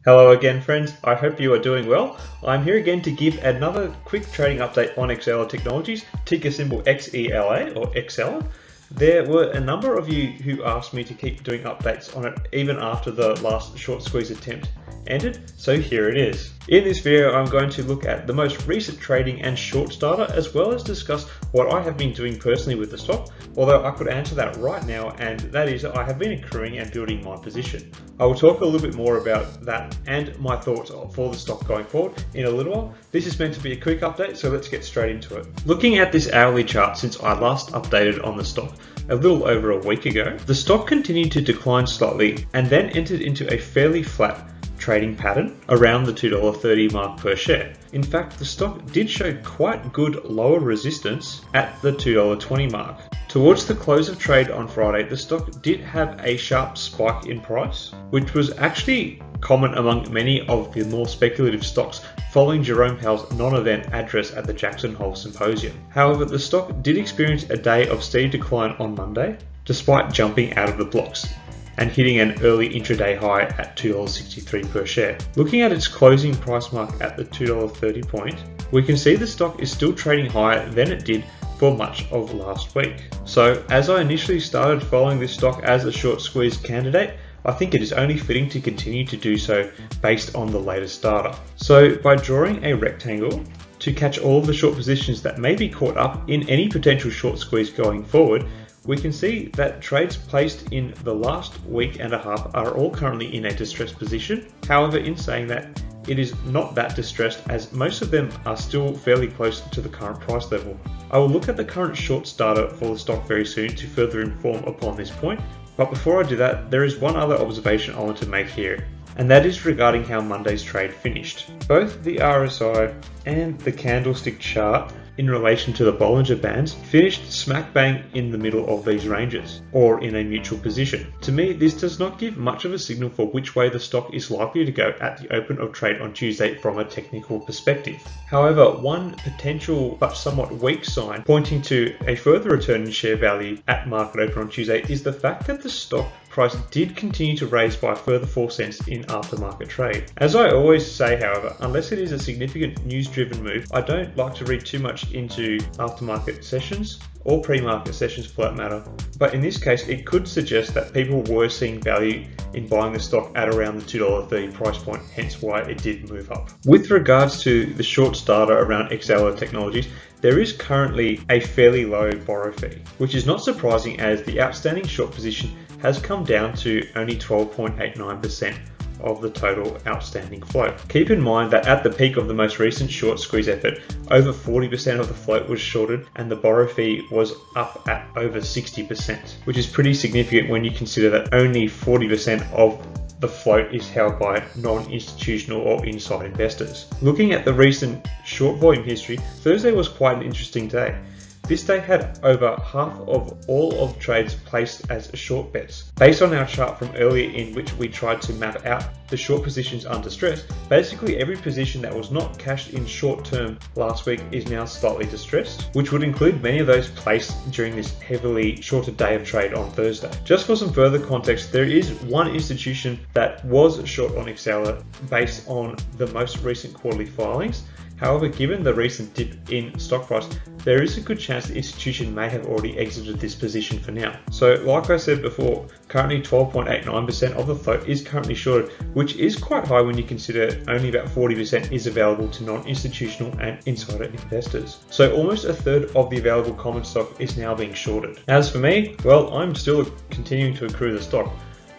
Hello again friends, I hope you are doing well. I'm here again to give another quick trading update on Exela Technologies, ticker symbol XELA or Xela. There were a number of you who asked me to keep doing updates on it even after the last short squeeze attempt ended, so here it is. In this video I'm going to look at the most recent trading and shorts data, as well as discuss what I have been doing personally with the stock, although I could answer that right now, and that is I have been accruing and building my position. I will talk a little bit more about that and my thoughts for the stock going forward in a little while. This is meant to be a quick update, so let's get straight into it. Looking at this hourly chart since I last updated on the stock a little over a week ago, the stock continued to decline slightly and then entered into a fairly flat trading pattern around the $2.30 mark per share. In fact, the stock did show quite good lower resistance at the $2.20 mark. Towards the close of trade on Friday, the stock did have a sharp spike in price, which was actually common among many of the more speculative stocks following Jerome Powell's non-event address at the Jackson Hole Symposium. However, the stock did experience a day of steady decline on Monday, despite jumping out of the blocks and hitting an early intraday high at $2.63 per share. Looking at its closing price mark at the $2.30 point, we can see the stock is still trading higher than it did for much of last week. So as I initially started following this stock as a short squeeze candidate, I think it is only fitting to continue to do so based on the latest data. So by drawing a rectangle to catch all of the short positions that may be caught up in any potential short squeeze going forward, we can see that trades placed in the last week and a half are all currently in a distressed position. However, in saying that, it is not that distressed, as most of them are still fairly close to the current price level. I will look at the current shorts data for the stock very soon to further inform upon this point, but before I do that, there is one other observation I want to make here, and that is regarding how Monday's trade finished. Both the RSI and the candlestick chart in relation to the Bollinger Bands finished smack bang in the middle of these ranges, or in a neutral position. To me, this does not give much of a signal for which way the stock is likely to go at the open of trade on Tuesday from a technical perspective. However, one potential but somewhat weak sign pointing to a further return in share value at market open on Tuesday is the fact that the stock price did continue to raise by a further 4 cents in aftermarket trade. As I always say, however, unless it is a significant news-driven move, I don't like to read too much into aftermarket sessions or pre-market sessions for that matter. But in this case, it could suggest that people were seeing value in buying the stock at around the $2.30 price point, hence why it did move up. With regards to the shorts data around Exela Technologies, there is currently a fairly low borrow fee, which is not surprising as the outstanding short position has come down to only 12.89% of the total outstanding float. Keep in mind that at the peak of the most recent short squeeze effort, over 40% of the float was shorted and the borrow fee was up at over 60%, which is pretty significant when you consider that only 40% of the float is held by non-institutional or inside investors. Looking at the recent short volume history, Thursday was quite an interesting day. This day had over half of all of trades placed as short bets. Based on our chart from earlier in which we tried to map out the short positions under stress, basically every position that was not cashed in short term last week is now slightly distressed, which would include many of those placed during this heavily shorter day of trade on Thursday. Just for some further context, there is one institution that was short on Xela based on the most recent quarterly filings. However, given the recent dip in stock price, there is a good chance the institution may have already exited this position for now. So like I said before, currently 12.89% of the float is currently shorted, which is quite high when you consider only about 40% is available to non-institutional and insider investors. So almost a third of the available common stock is now being shorted. As for me, well, I'm still continuing to accrue the stock.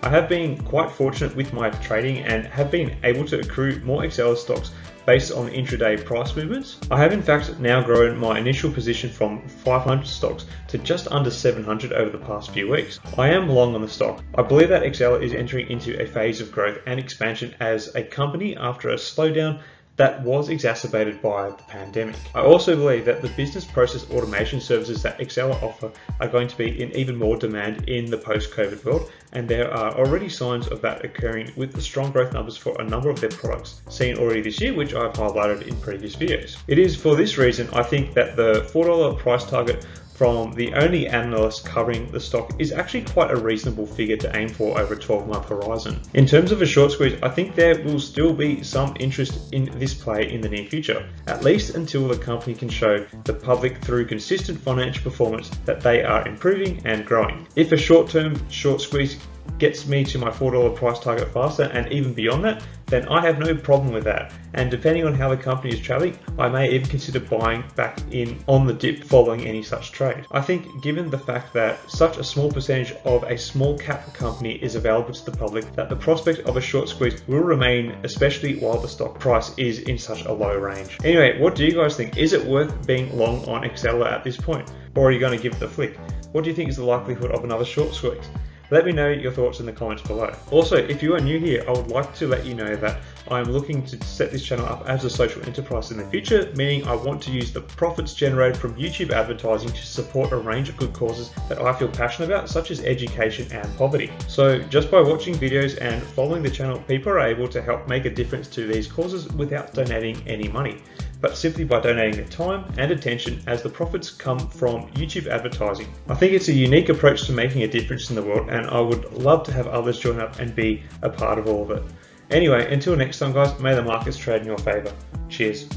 I have been quite fortunate with my trading and have been able to accrue more Exela stocks based on intraday price movements. I have in fact now grown my initial position from 500 stocks to just under 700 over the past few weeks. I am long on the stock. I believe that Xela is entering into a phase of growth and expansion as a company after a slowdown that was exacerbated by the pandemic. I also believe that the business process automation services that Xela offer are going to be in even more demand in the post-COVID world, and there are already signs of that occurring with the strong growth numbers for a number of their products seen already this year, which I've highlighted in previous videos. It is for this reason I think that the $4 price target from the only analyst covering the stock is actually quite a reasonable figure to aim for over a 12-month horizon. In terms of a short squeeze, I think there will still be some interest in this play in the near future, at least until the company can show the public through consistent financial performance that they are improving and growing. If a short-term short squeeze gets me to my $4 price target faster and even beyond that, then I have no problem with that. And depending on how the company is traveling, I may even consider buying back in on the dip following any such trade. I think given the fact that such a small percentage of a small cap company is available to the public, that the prospect of a short squeeze will remain, especially while the stock price is in such a low range. Anyway, what do you guys think? Is it worth being long on Xela at this point? Or are you going to give it a flick? What do you think is the likelihood of another short squeeze? Let me know your thoughts in the comments below. Also, if you are new here, I would like to let you know that I'm looking to set this channel up as a social enterprise in the future, meaning I want to use the profits generated from YouTube advertising to support a range of good causes that I feel passionate about, such as education and poverty. So just by watching videos and following the channel, people are able to help make a difference to these causes without donating any money, but simply by donating their time and attention, as the profits come from YouTube advertising. I think it's a unique approach to making a difference in the world, and I would love to have others join up and be a part of all of it. Anyway, until next time guys, may the markets trade in your favor. Cheers.